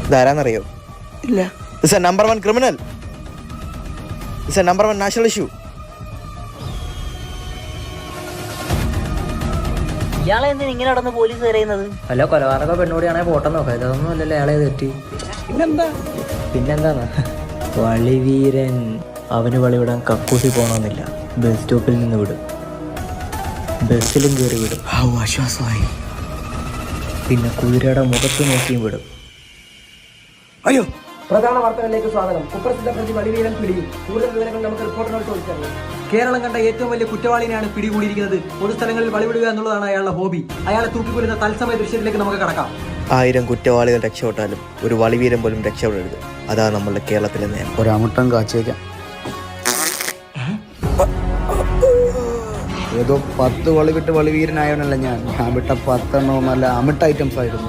ഇതാരാന്നറിയോ? ഇല്ല. It's a number 1 criminal. It's a number 1 national issue. ഇയാളെ എന്തിനാ ഇങ്ങനെ നടന്ന് പോലീസ് തിരയുന്നത്? അല്ല, കൊലപാതക പെണ്ണോടിയാണെങ്കിൽ പോട്ടെന്ന് നോക്കാം. ഇതൊന്നും അല്ലല്ലോ അയാളെ തെറ്റി. പിന്നെന്താന്ന് വളിവീരൻ. അവന് വളിവിടാൻ കക്കൂസി പോകണമെന്നില്ല. ബസ് സ്റ്റോപ്പിൽ നിന്ന് വിടും, ബസ്സിലും കയറി വിടും. ആശ്വാസമായി. പിന്നെ കുതിരയുടെ മുഖത്ത് നോക്കിയും വിടും. അയ്യോ, പ്രധാന വാർത്തകളിലേക്ക് സ്വാഗതം. കുപ്രസിദ്ധ പ്രതി വളിവീരൻ പിടിയിൽ. കൂടുതൽ വിവരങ്ങൾ നമുക്ക് റിപ്പോർട്ടറിനോട് ചോദിച്ചറിയാം. കേരളം കണ്ട ഏറ്റവും വലിയ കുറ്റവാളിനെയാണ് പിടികൂടിയിരിക്കുന്നത്. പൊതുസ്ഥലങ്ങളിൽ വളിവിടുക എന്നുള്ളതാണ് അയാളുടെ ഹോബി. അയാളെ തൂക്കിക്കൊല്ലുന്ന തത്സമയ ദൃശ്യത്തിലേക്ക് നമുക്ക് കടക്കാം. 1000 കുറ്റവാളികൾ രക്ഷപ്പെട്ടാലും ഒരു വളിവീരൻ പോലും രക്ഷപ്പെടരുത്. അതാണ് നമ്മളുടെ കേരളത്തിലെ നിയമം. ഒരമുട്ടം കാച്ചേക്കാം. ഏതോ 10 വളി വിട്ട് വളിവീരനായവനല്ല ഞാൻ. വിട്ട 10 എണ്ണവും നല്ല അമിട്ട ഐറ്റംസ് ആയിരുന്നു.